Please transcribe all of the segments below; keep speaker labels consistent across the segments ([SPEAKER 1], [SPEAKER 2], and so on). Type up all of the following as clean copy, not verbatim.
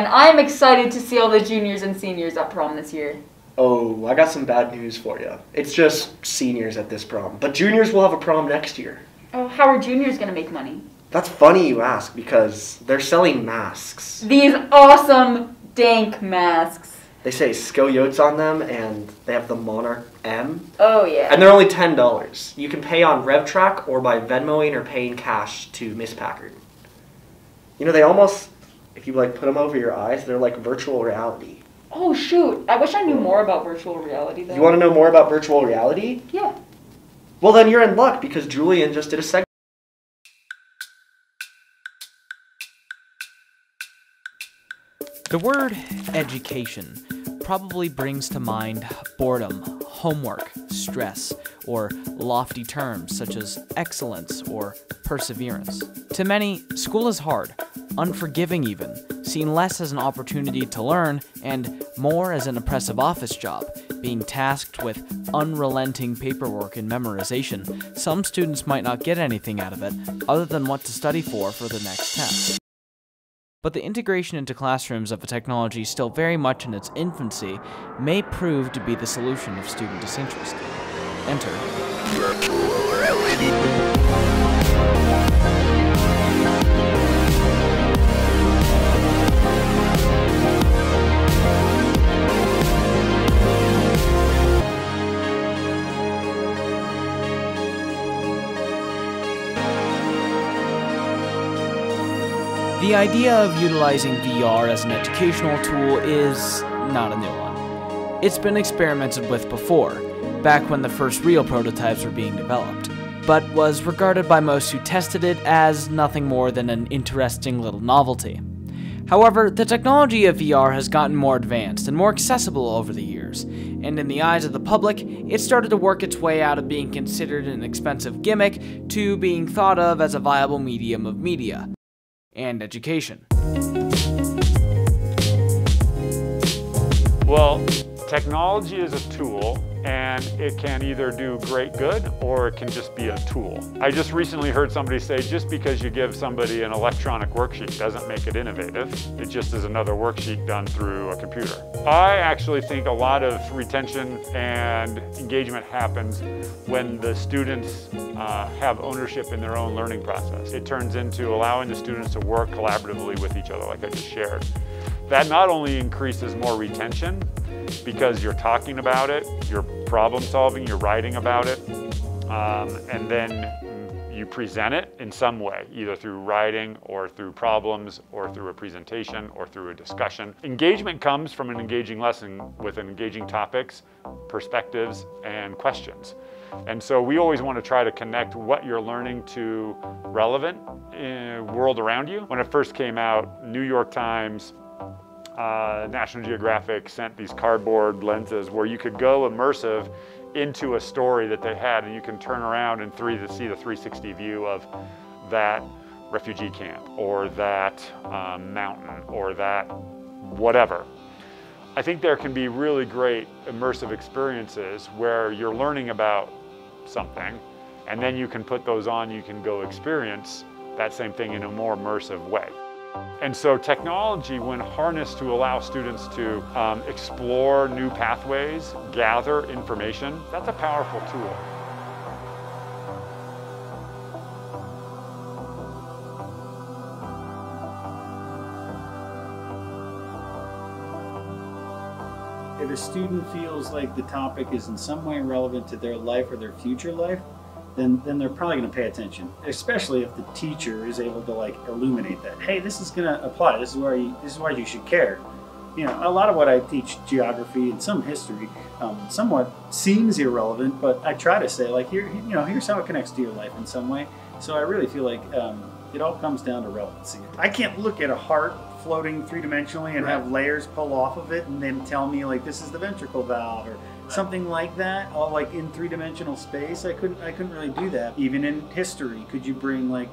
[SPEAKER 1] man, I'm excited to see all the juniors and seniors at prom this year.
[SPEAKER 2] Oh, I got some bad news for you. It's just seniors at this prom, but juniors will have a prom next year.
[SPEAKER 1] Oh, how are juniors going to make money?
[SPEAKER 2] That's funny you ask, because they're selling masks.
[SPEAKER 1] These awesome, dank masks.
[SPEAKER 2] They say Kyot on them, and they have the Monarch M.
[SPEAKER 1] Oh, yeah.
[SPEAKER 2] And they're only $10. You can pay on RevTrack or by Venmoing or paying cash to Miss Packard. You know, they almost, if you like put them over your eyes, they're like virtual reality.
[SPEAKER 1] Oh, shoot. I wish I knew more about virtual reality, though.
[SPEAKER 2] You want to know more about virtual reality?
[SPEAKER 1] Yeah.
[SPEAKER 2] Well, then you're in luck, because Julian just did a segment.
[SPEAKER 3] The word education probably brings to mind boredom, homework, stress, or lofty terms such as excellence or perseverance. To many, school is hard, unforgiving even, seen less as an opportunity to learn and more as an oppressive office job, being tasked with unrelenting paperwork and memorization. Some students might not get anything out of it other than what to study for the next test. But the integration into classrooms of a technology still very much in its infancy may prove to be the solution of student disinterest. Enter virtual reality. The idea of utilizing VR as an educational tool is not a new one. It's been experimented with before, back when the first real prototypes were being developed, but was regarded by most who tested it as nothing more than an interesting little novelty. However, the technology of VR has gotten more advanced and more accessible over the years, and in the eyes of the public, it started to work its way out of being considered an expensive gimmick to being thought of as a viable medium of media and education.
[SPEAKER 4] Well, technology is a tool, and it can either do great good or it can just be a tool. I just recently heard somebody say just because you give somebody an electronic worksheet doesn't make it innovative. It just is another worksheet done through a computer. I actually think a lot of retention and engagement happens when the students have ownership in their own learning process. It turns into allowing the students to work collaboratively with each other, like I just shared. That not only increases more retention, because you're talking about it, you're problem solving, you're writing about it, and then you present it in some way, either through writing or through problems or through a presentation or through a discussion. Engagement comes from an engaging lesson with engaging topics, perspectives, and questions. And so we always want to try to connect what you're learning to relevant world around you. When it first came out, New York Times, National Geographic sent these cardboard lenses where you could go immersive into a story that they had, and you can turn around and see the 360 view of that refugee camp or that mountain or that whatever. I think there can be really great immersive experiences where you're learning about something, and then you can put those on, you can go experience that same thing in a more immersive way. And so technology, when harnessed to allow students to explore new pathways, gather information, that's a powerful tool.
[SPEAKER 5] If a student feels like the topic is in some way relevant to their life or their future life, then they're probably going to pay attention, especially if the teacher is able to like illuminate that. Hey, this is going to apply. This is why you should care. You know, a lot of what I teach, geography and some history, somewhat seems irrelevant, but I try to say like, here's how it connects to your life in some way. So I really feel like it all comes down to relevancy. I can't look at a heart floating three-dimensionally and have layers pull off of it and then tell me like this is the ventricle valve or something like that, all like in three-dimensional space. I couldn't really do that. Even in history, could you bring like,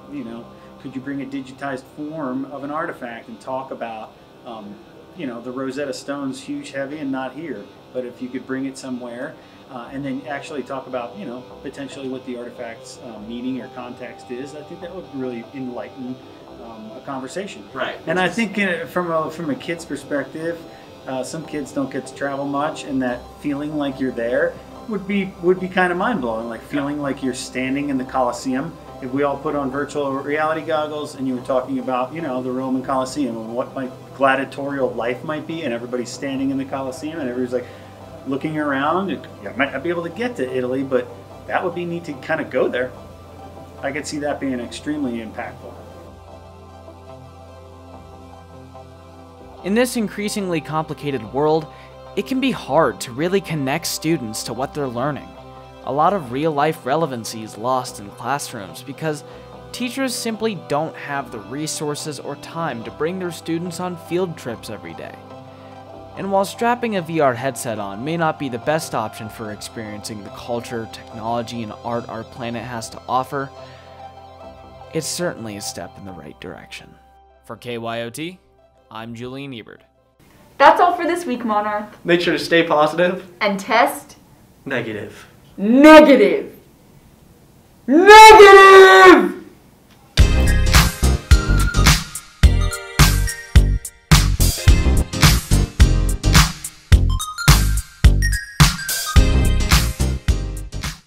[SPEAKER 5] could you bring a digitized form of an artifact and talk about, the Rosetta Stone's huge, heavy, and not here. But if you could bring it somewhere and then actually talk about, potentially what the artifact's meaning or context is, I think that would really enlighten a conversation.
[SPEAKER 2] Right.
[SPEAKER 5] And I think from a kid's perspective, some kids don't get to travel much, and that feeling like you're there would be kind of mind blowing. Like feeling like you're standing in the Colosseum. If we all put on virtual reality goggles and you were talking about, the Roman Colosseum and what my gladiatorial life might be, and everybody's standing in the Colosseum and everybody's like looking around. I might not be able to get to Italy, but that would be neat to kind of go there. I could see that being extremely impactful.
[SPEAKER 3] In this increasingly complicated world, it can be hard to really connect students to what they're learning. A lot of real-life relevancy is lost in classrooms because teachers simply don't have the resources or time to bring their students on field trips every day. And while strapping a VR headset on may not be the best option for experiencing the culture, technology, and art our planet has to offer, it's certainly a step in the right direction. For KYOT, I'm Julian Ebert.
[SPEAKER 1] That's all for this week, Monarch.
[SPEAKER 2] Make sure to stay positive.
[SPEAKER 1] And test
[SPEAKER 2] Negative.
[SPEAKER 1] negative. Negative!